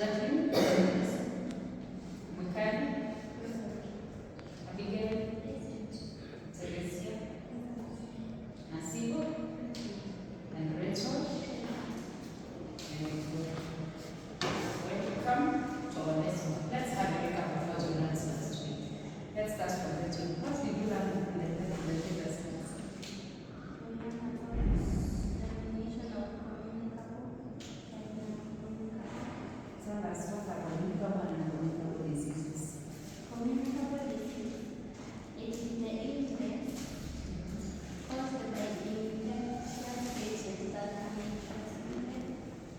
Jacqueline? Mukari? Abigail? Teresia? Nasibo? And Rachel? Very good. Welcome to our lesson. Let's have a recap of what we learned last week. Let's start from Rachel. What did you learn in the previous class? Tell us what are communicable and uncommunicable diseases. Communicable disease. It is the illness caused by infectious agents that can be transmitted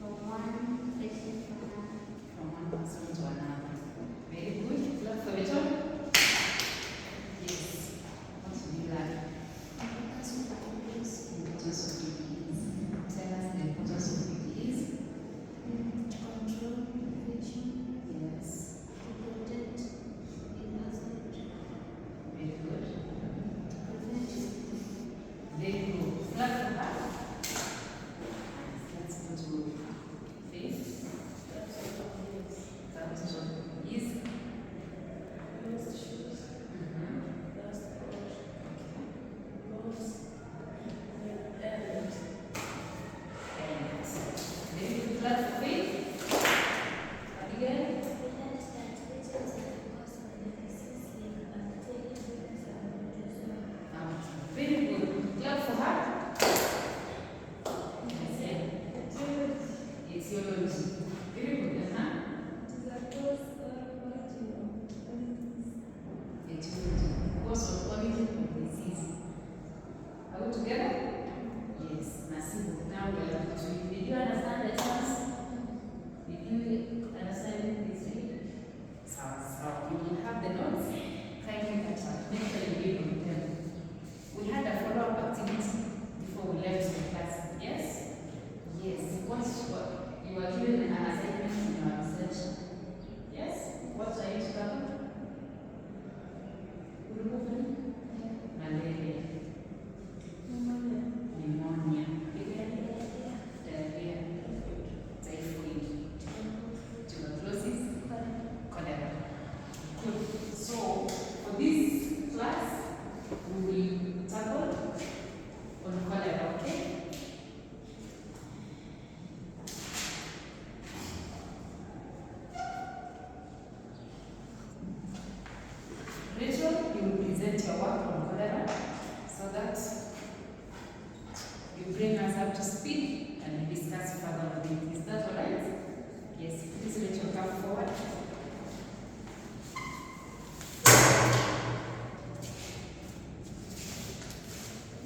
from one patient to another. From one person to another. Very good. Clap for Rachel. Yes. What did you learn? Importance of PPEs. Tell us the importance of PPEs. Control infection. Yes. Protect innocent. Very good. Prevent. Very good. Clap for her. Let's go to Faith. That job is. Very good. Clap for Faith. Abigail. Very good. Clap for her. Etiology. Very good. Etiology. Cause of origin of disease. Are we together? Yes. Nasibu. Now we are to did you understand the terms? Did you understand this week? So you will have the notes. Kindly catch up. Make sure you read on them. We had a follow-up activity before we left the class. Yes? Yes. What you were given an assignment in your research. Yes? What are you to cover? Malaria. Pneumonia. Diarrhea. Typhoid. Tuberculosis. Cholera. Good. So, for this class, we will tackle on cholera, okay? Rachel, you will present your work on cholera so that you bring us up to speed and we discuss further on it. Is that all right? Yes, please Rachel, come forward.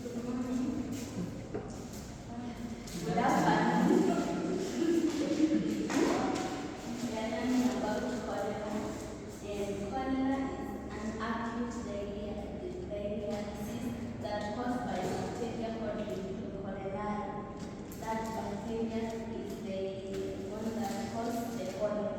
Good morning. Good afternoon. We are learning about cholera. And cholera is an acute diarrhea disease that caused by bacteria called cholerae. That bacteria is the one that causes the cholera.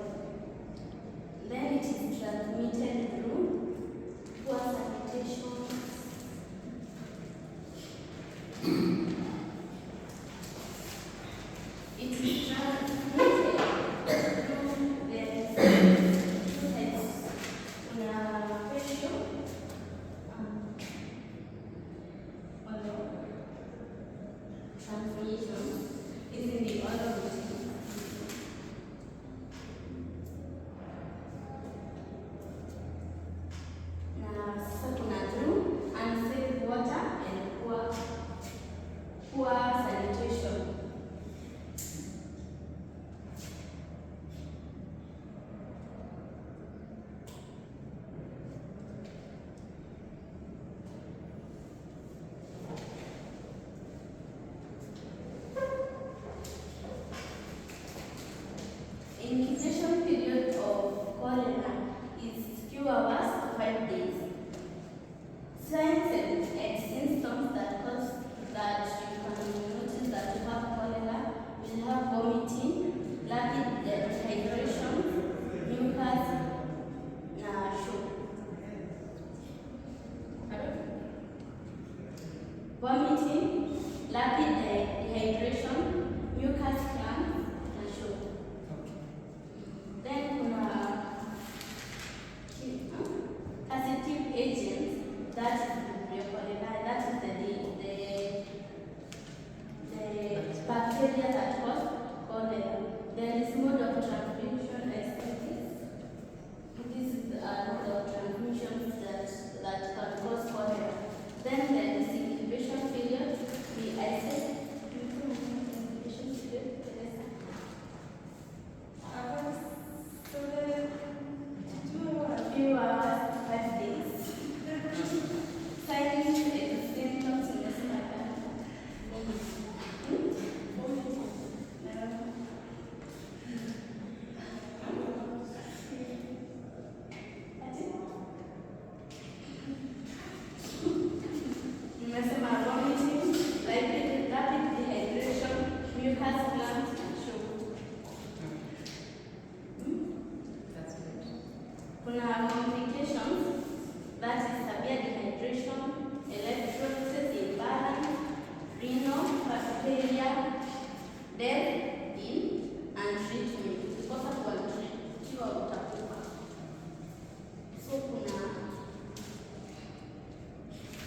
Kuna complications, that is severe dehydration, electrolysis imbalance, renal failure, death in untreatment. Ukikosa kutritiwa utakufa. So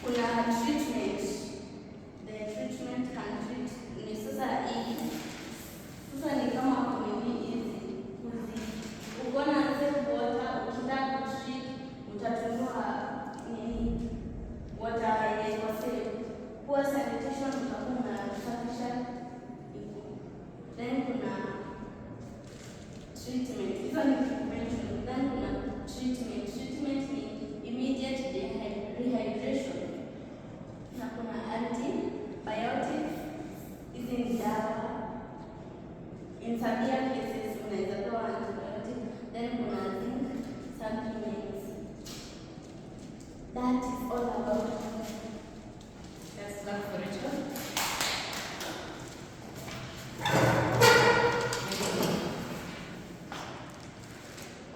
kuna treatment. The treatment can treat ni sasa ni kama kumini hizi ukona safe water, ukitaka kutreat utatumia nini water yenye iko safe. Poor sanitation utakuwa unasafisha. Then kuna treatment. Hizo ni prevention. Then kuna treatment. Treatment ni immediate rehydration. Na kuna antibiotics. Hizi ni dawa. In severe cases unaweza pewa antibiotic. Then kuna zinc supplements. That is all about it. Let's learn for each one.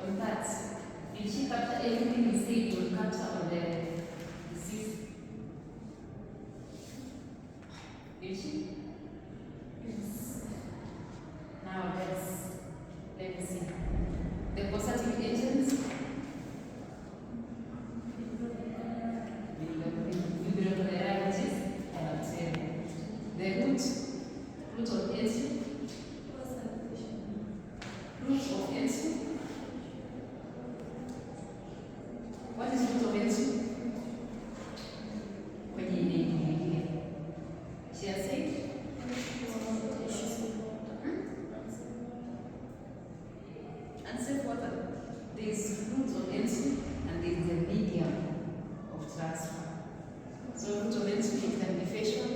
On that, did she capture everything we said you will capture on the disease? Did she? Yes. Now let me see. The causative agents. The root of it. Root of it. What is root of it? Kwenye nini? She has said. Unsafe water. There is root of it and there is a medium of transfer. So root of it can be facial.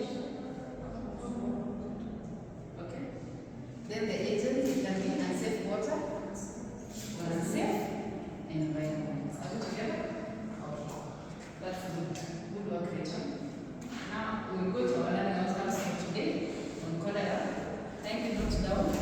Okay. Then the agent can be unsafe water or unsafe environment. Are we together? Okay. That's good. Good work, Rachel. Now we will go to our learning outcomes for today on cholera. Thank you, Dr. Down.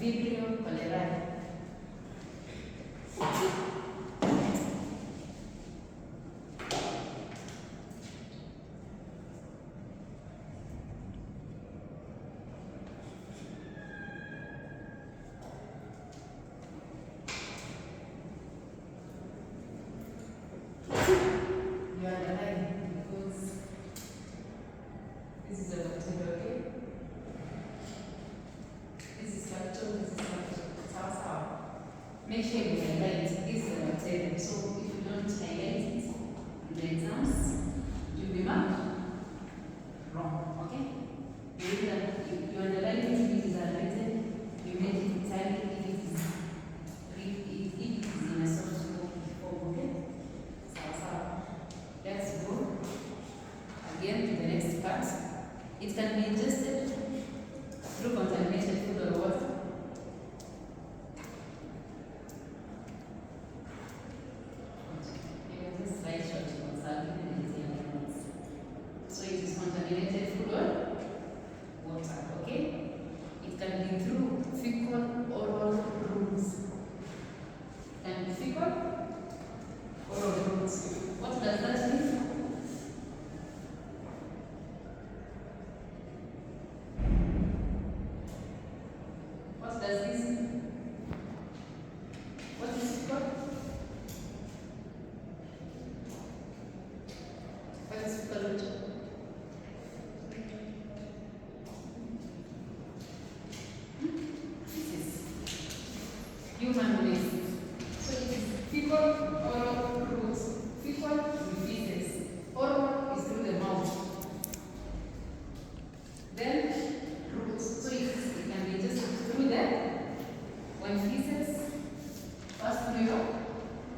Vibrio cholerae. You underline because this is a bacteria, okay? This is lactose, this is lactose. Sawa. Make sure you highlight this is a bacteria. So if you don't highlight it in the exams, it will be marked wrong, okay? You underline it if it is highlighted, you make it italic if it is in a soft form, okay? Sawa. Let's go again to the next part. It can be ingested through contaminated food or water. You can just write short notes. I'll give you the notes. So it is contaminated food or water, okay? It can be through fecal oral routes. Can be fecal oral routes. What does that mean? What does this mean? What is fecal? What is fecal route? Human waste. So it is fecal oral routes. Fecal is feces. Oral is through the mouth. Then roots. So it can be just through the when feces pass through your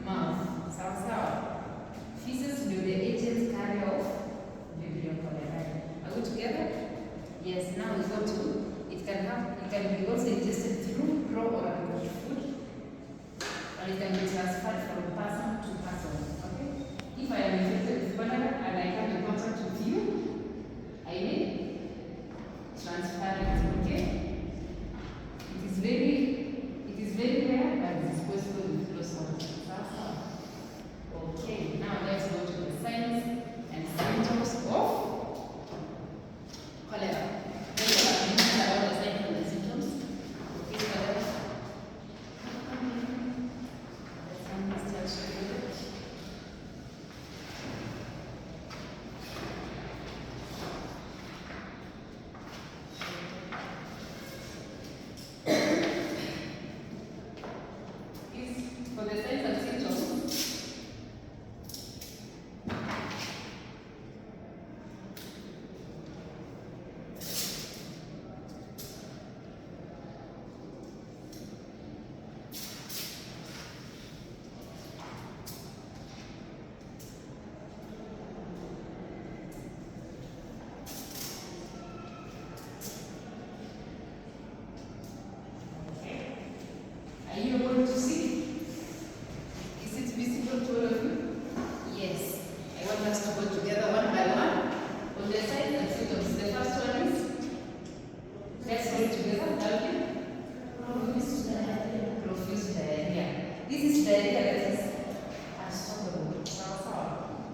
mouth. Sawa. Feces will be the agent carrier of Vibrio cholerae. Are we together? Yes. Now we go to it can be also ingested through raw or uncooked food. Or it can be transferred from person to person. Okay? If I am infected with cholera and I come in contact with you, I will transfer it. Okay? It is very rare, but it is possible with close contact. Okay, now let's go to the signs and symptoms of cholera. Let's talk about the signs and the symptoms. Okay, cholera. For the signs and symptoms, are you able to see? Is it visible to all of you? Yes. I want us to go together one by one on the signs and symptoms. The first one is, let's go together. Loudly. Profuse diarrhea. This is diarrhea that is unstoppable.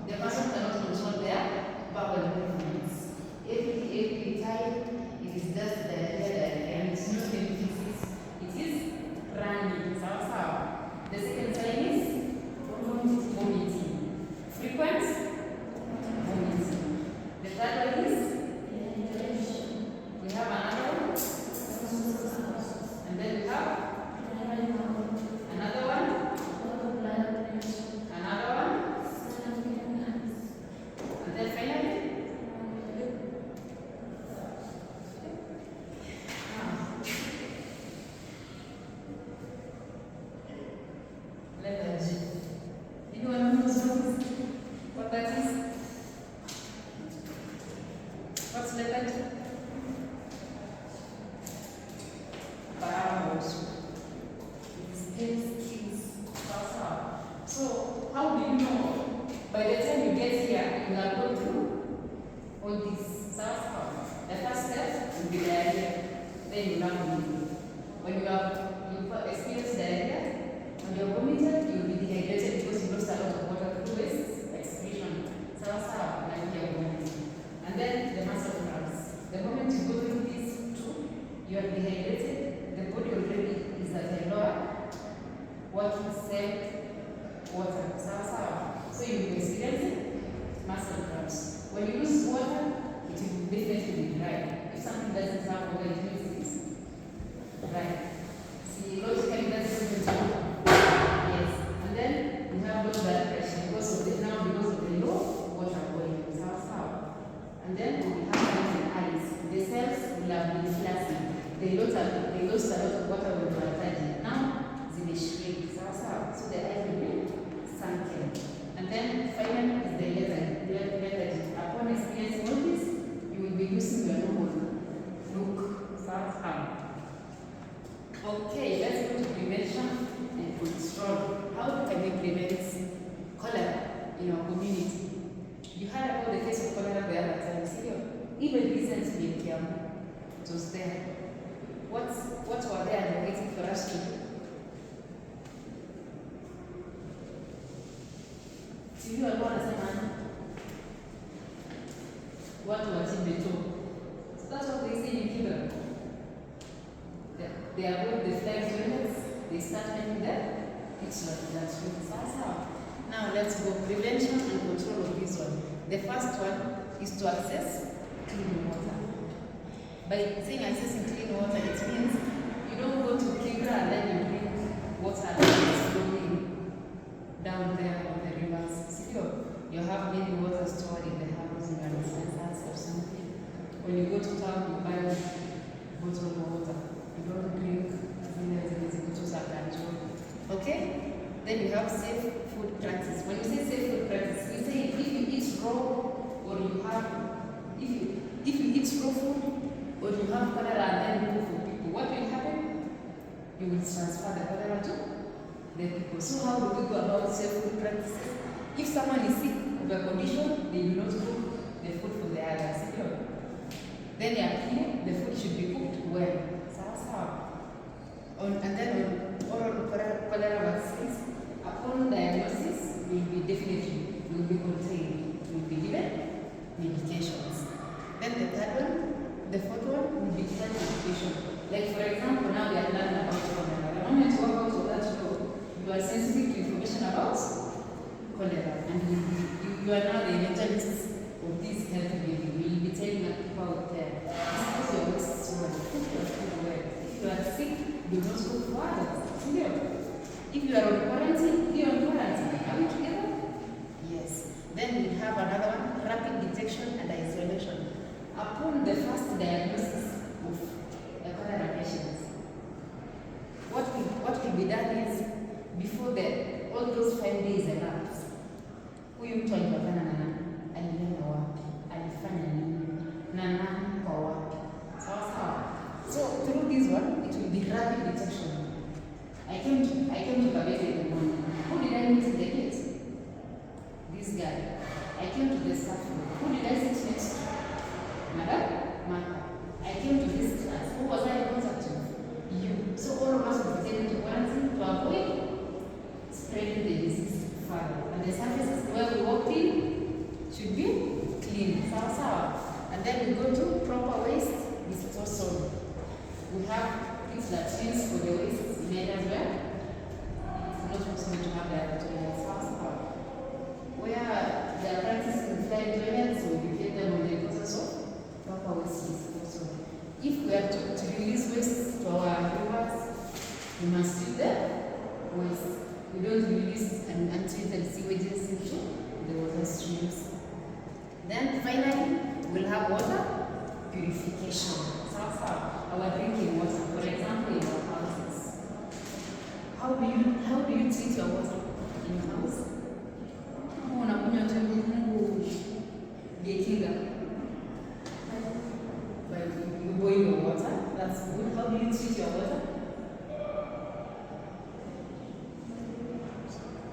The person cannot control their bowel movements. Every time it is just diarrhea, and it's not any feces. It is running. The second sign is vomiting. Frequent vomiting. The third one is we have another one. And then we have another one. Another one. And then finally lethargy. Anyone knows what that is? What's lethargy? So how do you know? By the time you get here, you will go through all this. The first step will be diarrhea. Then you learn. When you've experienced diarrhea, when you're vomited, you'll be dehydrated because you lost a lot of water through waste excretion. Sawa, like you're vomiting. And then the muscle cramps. The moment you go through these two, you are dehydrated, the body already is at a lower working cell water. Sawa. So you'll be experiencing muscle cramps. When you lose water, it will definitely be dry. If something doesn't have water, it means it's dry. See, logically that's going to happen. Yes. And then we have low blood pressure because of the low water volume. Sawa. And then we have the eyes. The cells will have been flaccid. They lost a lot of water when they were turgid. Now they shrink. Sawa. So the eyes will be sunken. And then finally is the lethargy. Upon experiencing all this, you will be using your normal look. Sawa. Okay, let's go to prevention and control. How can we prevent cholera in our community? You heard about the case of cholera the other time, even recently in Kiambu, it was there. What were they advocating for us to do? Sijui walikuwa wanasema watu wachimbe choo. So that's what they say in Cuba. They avoid the flag toilets, they start making them. It's not that really fast. Now let's go prevention and control of this one. The first one is to access clean water. By saying accessing clean water, it means you don't go to Kibra and then you drink water that's flowing down there on the rivers. You have many water stored in the house in your dispensers or something. When you go to town, you buy bottled water. You don't drink okay? Then you have safe food practice. When you say safe food practice, we say if you eat raw or you have if you eat raw food or you have cholera and then you go for people, what will happen? You will transfer the cholera to the people. So how do we go about safe food practices? If someone is sick of a condition, they will not cook the food for the others. Then they are clear, the food should be cooked well. And then on oral cholera vaccines, upon diagnosis, will be contained, will be given medications. Then the third one, the fourth one will be given medication. Like for example, now we are learning about cholera. The moment you walk out of that door, you are sensitive to information about cholera, and you are now the evangelists of this health building. We will be telling people out there, because your waste is too much, cook your food well. If you are sick, do not cook for others. If you are on quarantine, you are on quarantine. Are we together? Yes. Then we have another one, rapid detection and isolation. Upon the first diagnosis of a cholera patient, what will be done is, before all those 5 days elapse, huyu mtu alipatana na nani, alienda wapi, alifanya nini, na nani kwa wapi. Sawa. So through this one, it will be rapid detection. I came to Kabete in the morning. Who did I meet in the gate? This guy. I came to the staff room. Who did I sit next to? Madam? Martha. I came to this class. Who was I in contact with? You. So all of us will be taken to quarantine to avoid spreading the disease further. And the surfaces where we walked in should be clean. Sawa. And then we go to proper waste disposal. We have these latrines for the waste made as well. It's not possible to have that toilets. Where they are practicing fly toilets, we educate them on the importance of proper waste disposal. If we have to release waste to our rivers, we must treat the waste. We don't release untreated sewages into the water streams. Then finally, we'll have water purification. Our drinking water, for example, in our houses. How do you treat your water in your house? Unakunywa tu Mungu gekinga. But you boil your water, that's good. How do you treat your water?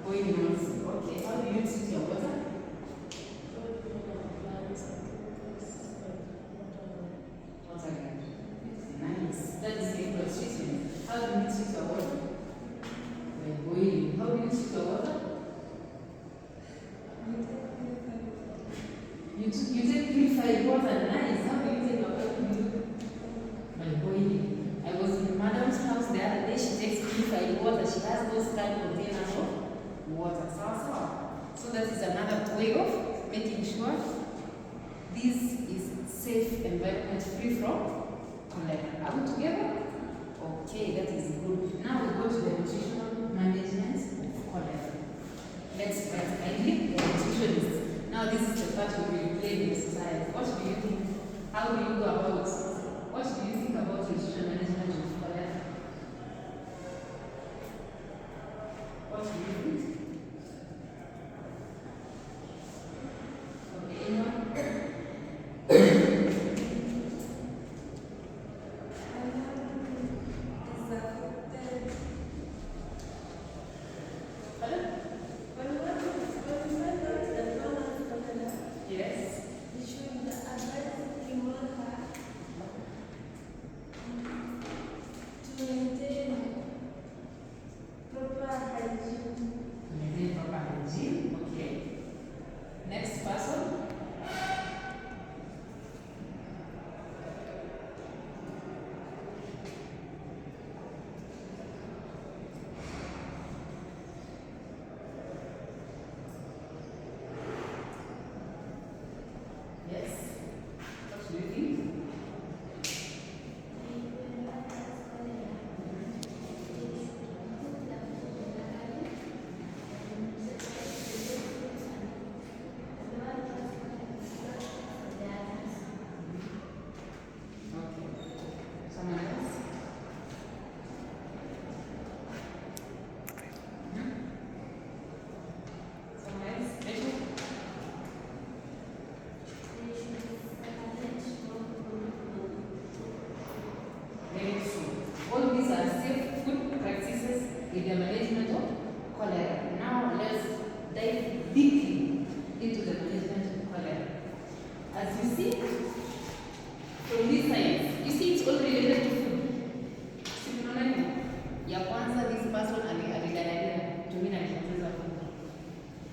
Boiling water. Okay. How do you treat your water? Water. Nice. That is the treatment. How How do you treat your water? By boiling. How do you treat your water? You take purified water. Nice. How do you take your water? By boiling. I was in Madam's house the other day. She takes purified water. She has those kind of containers of water. So that is another way of making sure this is safe environment, free from cholera. Are we together? Okay, that is good. Now we go to the nutritional management of cholera. Let's write. I believe the nutritionist. Now this is the part where we play in society. What do you think? How do you go about? What do you think about nutritional management of cholera? What do you think? Okay, anyone? The management of cholera. Now let's dive deeply into the management of cholera. As you see from this side, you see it's all related to food. Ya kwanza, this person alidadaria tumina alipoteza food,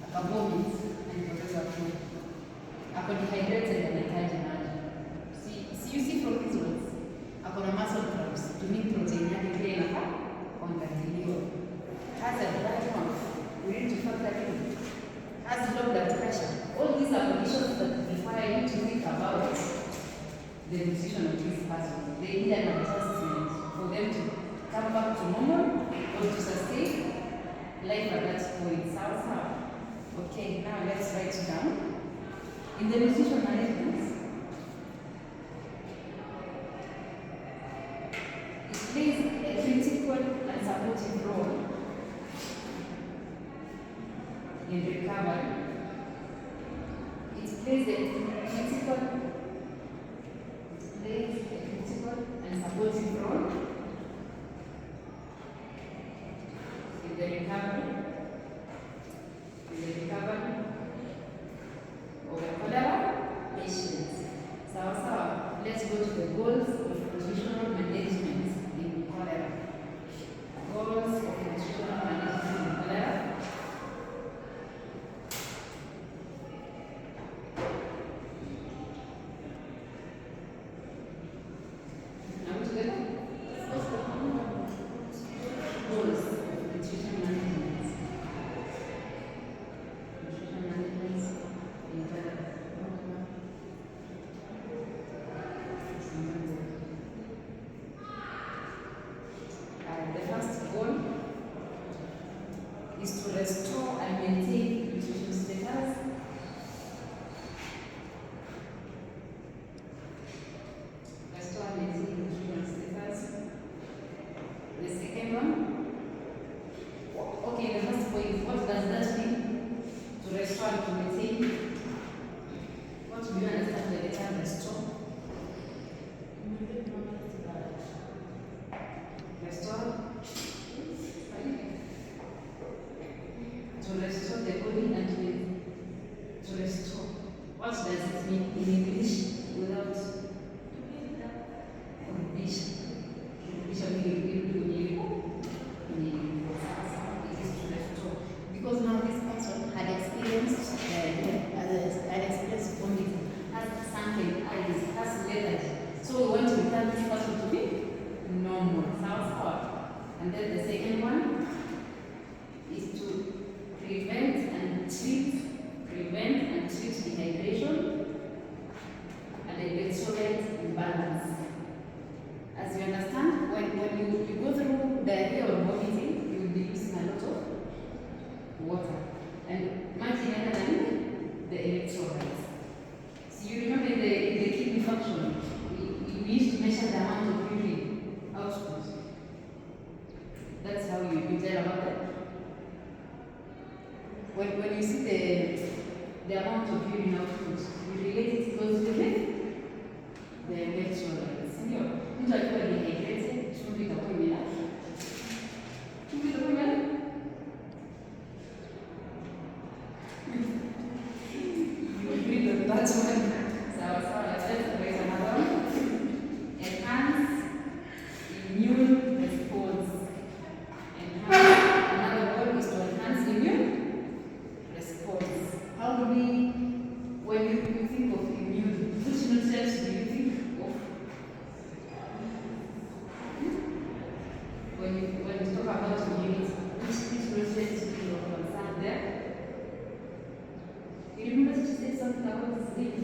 akavomit, alipoteza food, ako dehydrated, anahitaji maji. See you see from these ones, ako na muscle cramps, tumia protein yake pia inafaa kuangaliwa. Has a blood pump, we need to factor in. Has low blood pressure. All these are conditions that require you to think about the nutrition of this person. They need an adjustment for them to come back to normal or to sustain life at that point. Okay, now let's write it down. In the nutrition management, it plays a critical and supportive role in recovery. It plays a critical and supportive role in the recovery of cholera patients. Let's go to the goals of nutritional management in cholera. Goals of nutritional management in cholera. Is to restore and maintain nutrition status. Restore and maintain nutrition status. The second one, okay, the first point, what does that mean? To restore and to maintain. What do you understand by the term restore? Restore. To restore the body and to restore. What does it mean in English without condition? there about that? When you see the amount of urine output, you relate it closely with the electrolytes. Ndio, mtu akiwa dehydrated, chumvi itakuwa imelala. Chumvi itakuwa imelala. You agree with that one? Sawa, let's write another one. Enhance immune response. Another word is to enhance immune response. How do we, when you think of immune, which nutrients do you think of? When you talk about immunity, which nutrients do you concern there? You remember to say something about sleep?